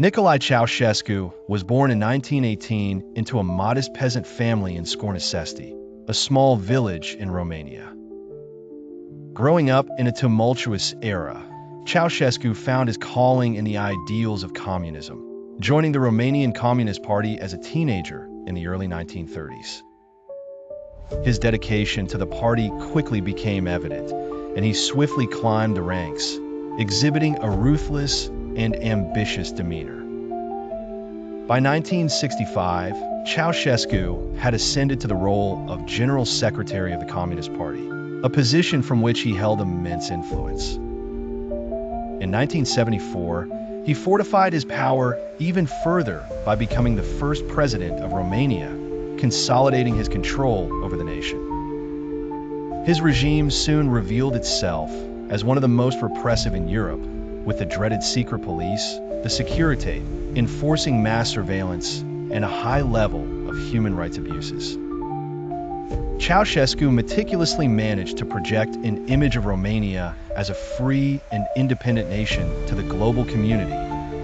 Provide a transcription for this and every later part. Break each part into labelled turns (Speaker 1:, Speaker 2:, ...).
Speaker 1: Nicolae Ceaușescu was born in 1918 into a modest peasant family in Scornăști, a small village in Romania. Growing up in a tumultuous era, Ceaușescu found his calling in the ideals of communism, joining the Romanian Communist Party as a teenager in the early 1930s. His dedication to the party quickly became evident, and he swiftly climbed the ranks, exhibiting a ruthless and ambitious demeanor. By 1965, Ceaușescu had ascended to the role of General Secretary of the Communist Party, a position from which he held immense influence. In 1974, he fortified his power even further by becoming the first president of Romania, consolidating his control over the nation. His regime soon revealed itself as one of the most repressive in Europe, with the dreaded secret police, the Securitate, enforcing mass surveillance, and a high level of human rights abuses. Ceaușescu meticulously managed to project an image of Romania as a free and independent nation to the global community,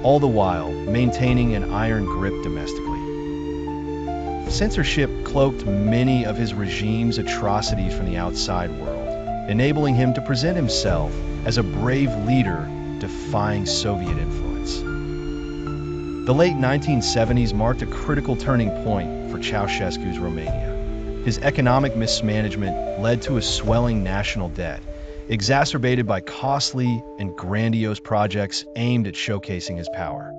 Speaker 1: all the while maintaining an iron grip domestically. Censorship cloaked many of his regime's atrocities from the outside world, enabling him to present himself as a brave leader defying Soviet influence. The late 1970s marked a critical turning point for Ceaușescu's Romania. His economic mismanagement led to a swelling national debt, exacerbated by costly and grandiose projects aimed at showcasing his power.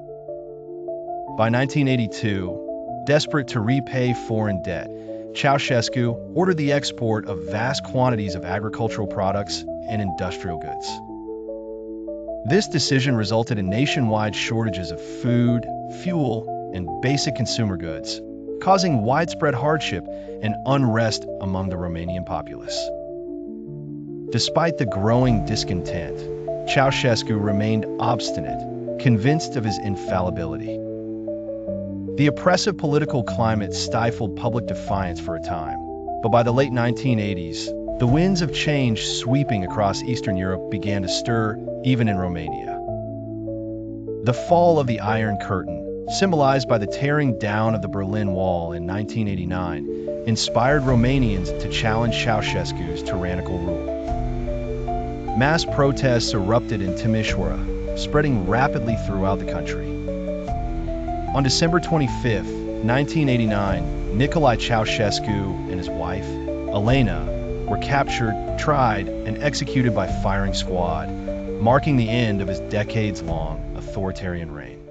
Speaker 1: By 1982, desperate to repay foreign debt, Ceaușescu ordered the export of vast quantities of agricultural products and industrial goods. This decision resulted in nationwide shortages of food, fuel, and basic consumer goods, causing widespread hardship and unrest among the Romanian populace. Despite the growing discontent, Ceaușescu remained obstinate, convinced of his infallibility. The oppressive political climate stifled public defiance for a time, but by the late 1980s, the winds of change sweeping across Eastern Europe began to stir, even in Romania. The fall of the Iron Curtain, symbolized by the tearing down of the Berlin Wall in 1989, inspired Romanians to challenge Ceaușescu's tyrannical rule. Mass protests erupted in Timișoara, spreading rapidly throughout the country. On December 25, 1989, Nicolae Ceaușescu and his wife, Elena, were captured, tried, and executed by firing squad, marking the end of his decades-long authoritarian reign.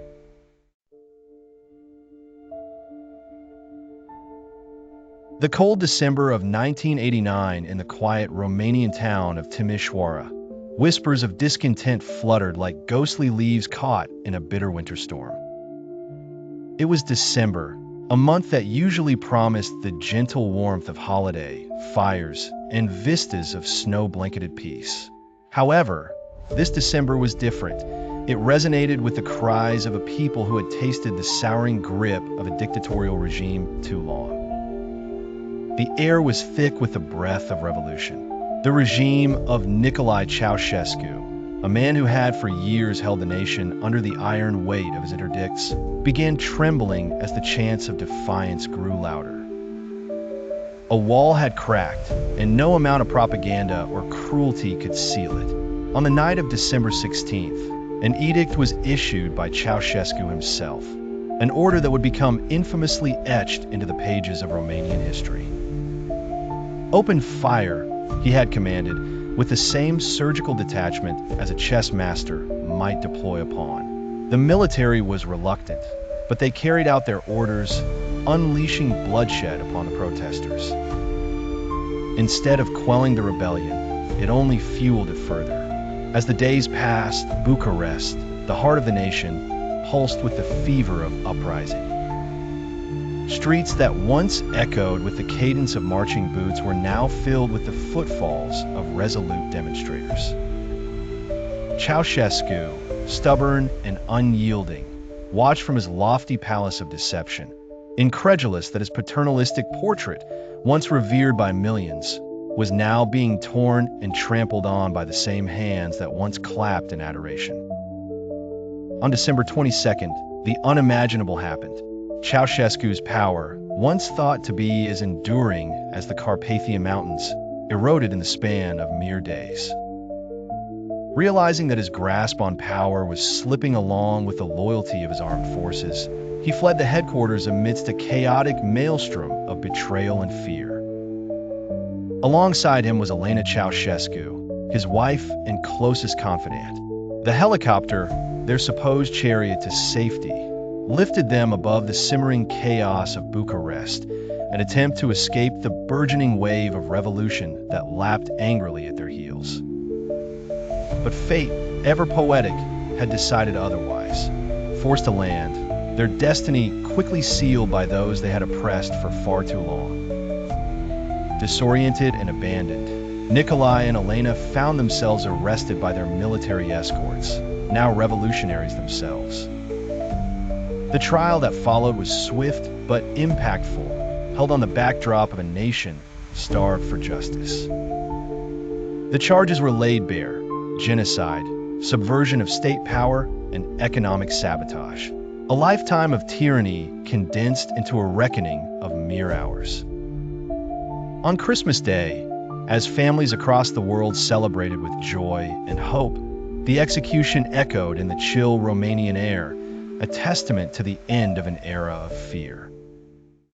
Speaker 1: The cold December of 1989 in the quiet Romanian town of Timișoara, whispers of discontent fluttered like ghostly leaves caught in a bitter winter storm. It was December, a month that usually promised the gentle warmth of holiday, fires, and vistas of snow-blanketed peace. However, this December was different. It resonated with the cries of a people who had tasted the souring grip of a dictatorial regime too long. The air was thick with the breath of revolution. The regime of Nicolae Ceaușescu, a man who had for years held the nation under the iron weight of his interdicts, began trembling as the chants of defiance grew louder. A wall had cracked, and no amount of propaganda or cruelty could seal it. On the night of December 16th, an edict was issued by Ceaușescu himself, an order that would become infamously etched into the pages of Romanian history. Open fire, he had commanded, with the same surgical detachment as a chess master might deploy a pawn. The military was reluctant, but they carried out their orders, unleashing bloodshed upon the protesters. Instead of quelling the rebellion, it only fueled it further. As the days passed, Bucharest, the heart of the nation, pulsed with the fever of uprising. Streets that once echoed with the cadence of marching boots were now filled with the footfalls of resolute demonstrators. Ceaușescu, stubborn and unyielding, watched from his lofty palace of deception, incredulous that his paternalistic portrait, once revered by millions, was now being torn and trampled on by the same hands that once clapped in adoration. On December 22nd, the unimaginable happened. Ceaușescu's power, once thought to be as enduring as the Carpathian Mountains, eroded in the span of mere days. Realizing that his grasp on power was slipping along with the loyalty of his armed forces, he fled the headquarters amidst a chaotic maelstrom of betrayal and fear. Alongside him was Elena Ceaușescu, his wife and closest confidant. The helicopter, their supposed chariot to safety, lifted them above the simmering chaos of Bucharest, an attempt to escape the burgeoning wave of revolution that lapped angrily at their heels. But fate, ever poetic, had decided otherwise. Forced to land, their destiny quickly sealed by those they had oppressed for far too long. Disoriented and abandoned, Nicolae and Elena found themselves arrested by their military escorts, now revolutionaries themselves. The trial that followed was swift but impactful, held on the backdrop of a nation starved for justice. The charges were laid bare: genocide, subversion of state power, and economic sabotage. A lifetime of tyranny condensed into a reckoning of mere hours. On Christmas Day, as families across the world celebrated with joy and hope, the execution echoed in the chill Romanian air, a testament to the end of an era of fear.